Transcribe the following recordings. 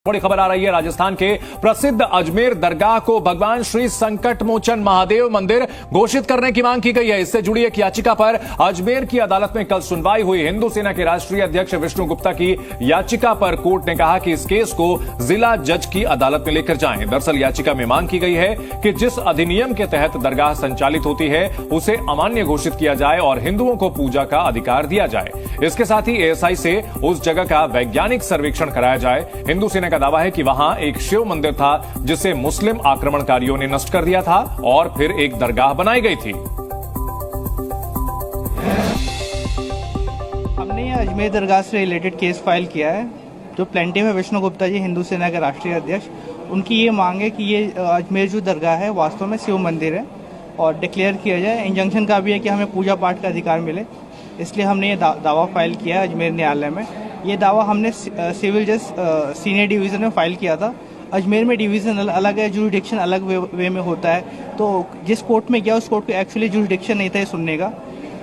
बड़ी खबर आ रही है राजस्थान के प्रसिद्ध अजमेर दरगाह को भगवान श्री संकट मोचन महादेव मंदिर घोषित करने की मांग की गई है। इससे जुड़ी एक याचिका पर अजमेर की अदालत में कल सुनवाई हुई। हिंदू सेना के राष्ट्रीय अध्यक्ष विष्णु गुप्ता की याचिका पर कोर्ट ने कहा कि इस केस को जिला जज की अदालत में लेकर जाएं। दरअसल याचिका में मांग की गई है कि जिस अधिनियम के तहत दरगाह संचालित होती है उसे अमान्य घोषित किया जाए और हिंदुओं को पूजा का अधिकार दिया जाए। इसके साथ ही एएसआई से उस जगह का वैज्ञानिक सर्वेक्षण कराया जाए। हिंदू सेना का दावा है कि वहां एक शिव मंदिर था जिसे मुस्लिम आक्रमणकारियों ने नष्ट कर दिया था और फिर एक दरगाह बनाई गई थी। हमने ये अजमेर दरगाह से रिलेटेड केस फाइल किया है। जो प्लेंटिफ है विष्णु गुप्ता जी, हिंदू सेना के राष्ट्रीय अध्यक्ष, उनकी ये मांग है कि ये अजमेर जो दरगाह है वास्तव में शिव मंदिर है और डिक्लेयर किया जाए। इंजंक्शन का भी है कि हमें पूजा पाठ का अधिकार मिले, इसलिए हमने ये दावा फाइल किया है अजमेर न्यायालय में। ये दावा हमने सिविल जज सीनियर डिवीज़न में फाइल किया था। अजमेर में डिवीज़न अलग है, जुरिडिक्शन अलग वे में होता है, तो जिस कोर्ट में गया उस कोर्ट को एक्चुअली जुरिडिक्शन नहीं था ये सुनने का।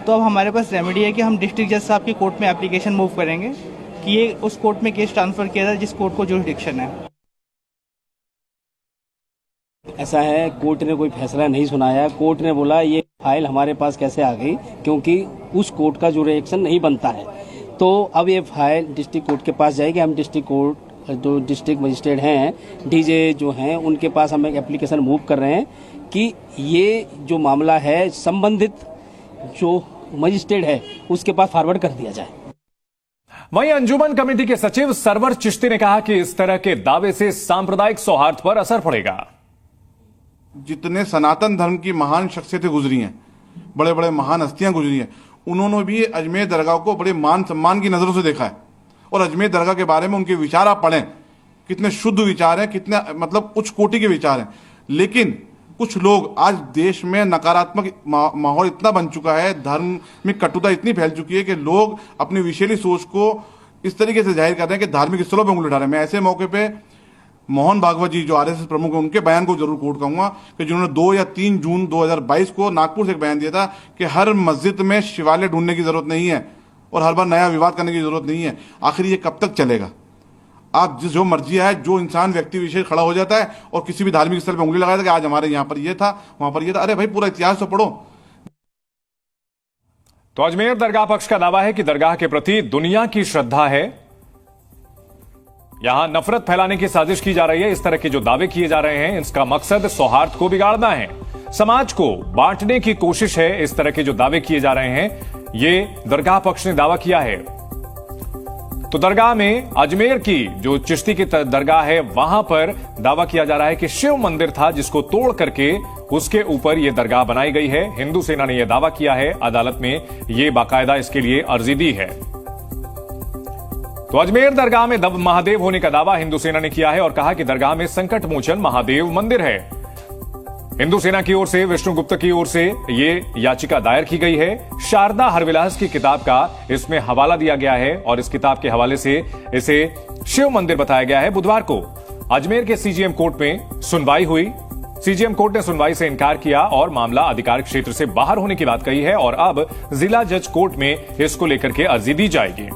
तो अब हमारे पास रेमेडी है कि हम डिस्ट्रिक्ट जज साहब की कोर्ट में एप्लीकेशन मूव करेंगे कि ये उस कोर्ट में केस ट्रांसफर किया जाए जिस कोर्ट को जुरिडिक्शन है। ऐसा है, कोर्ट ने कोई फैसला नहीं सुनाया। कोर्ट ने बोला ये फाइल हमारे पास कैसे आ गई, क्योंकि उस कोर्ट का जुरिडिक्शन नहीं बनता है। तो अब ये फाइल डिस्ट्रिक्ट कोर्ट के पास जाएगी। हम डिस्ट्रिक्ट कोर्ट जो डिस्ट्रिक्ट मजिस्ट्रेट हैं, डीजे जो हैं, उनके पास हम एक एप्लीकेशन मूव कर रहे हैं कि ये जो मामला है संबंधित जो मजिस्ट्रेट है उसके पास फॉरवर्ड कर दिया जाए। वहीं अंजुमन कमेटी के सचिव सरवर चिश्ती ने कहा कि इस तरह के दावे से सांप्रदायिक सौहार्द पर असर पड़ेगा। जितने सनातन धर्म की महान शख्सियतें गुजरी हैं, बड़े बड़े महान हस्तियां गुजरी हैं, उन्होंने भी अजमेर दरगाह को बड़े मान सम्मान की नजरों से देखा है। और अजमेर दरगाह के बारे में उनके विचार आप पढ़ें, कितने शुद्ध विचार हैं, कितने मतलब उच्च कोटि के विचार हैं। लेकिन कुछ लोग आज देश में नकारात्मक माहौल इतना बन चुका है, धर्म में कटुता इतनी फैल चुकी है कि लोग अपनी विषैली सोच को इस तरीके से जाहिर कर रहे हैं कि धार्मिक स्थलों पर उंगली उठा रहे हैं। मैं ऐसे मौके पे मोहन भागवत जी जो आरएसएस प्रमुख हैं उनके बयान को जरूर कोट करूंगा कि जिन्होंने 2 या 3 जून 2022 को नागपुर से एक बयान दिया था कि हर मस्जिद में शिवालय ढूंढने की जरूरत नहीं है और हर बार नया विवाद करने की जरूरत नहीं है। आखिर ये कब तक चलेगा? आप जो मर्जी है, जो इंसान व्यक्ति विशेष खड़ा हो जाता है और किसी भी धार्मिक स्थल पर उंगली लगाता है कि आज हमारे यहाँ पर ये था, वहां पर ये था। अरे भाई, पूरा इतिहास तो पढ़ो। तो अजमेर दरगाह पक्ष का दावा है कि दरगाह के प्रति दुनिया की श्रद्धा है, यहां नफरत फैलाने की साजिश की जा रही है। इस तरह के जो दावे किए जा रहे हैं इसका मकसद सौहार्द को बिगाड़ना है, समाज को बांटने की कोशिश है। इस तरह के जो दावे किए जा रहे हैं ये दरगाह पक्ष ने दावा किया है। तो दरगाह में अजमेर की जो चिश्ती की दरगाह है वहां पर दावा किया जा रहा है कि शिव मंदिर था जिसको तोड़ करके उसके ऊपर यह दरगाह बनाई गई है। हिंदू सेना ने यह दावा किया है, अदालत में यह बाकायदा इसके लिए अर्जी दी है। तो अजमेर दरगाह में महादेव होने का दावा हिंदू सेना ने किया है और कहा कि दरगाह में संकट मोचन महादेव मंदिर है। हिंदू सेना की ओर से विष्णु गुप्ता की ओर से ये याचिका दायर की गई है। शारदा हरविलास की किताब का इसमें हवाला दिया गया है और इस किताब के हवाले से इसे शिव मंदिर बताया गया है। बुधवार को अजमेर के सीजीएम कोर्ट में सुनवाई हुई। सीजीएम कोर्ट ने सुनवाई से इनकार किया और मामला अधिकार क्षेत्र से बाहर होने की बात कही है और अब जिला जज कोर्ट में इसको लेकर के अर्जी दी जाएगी।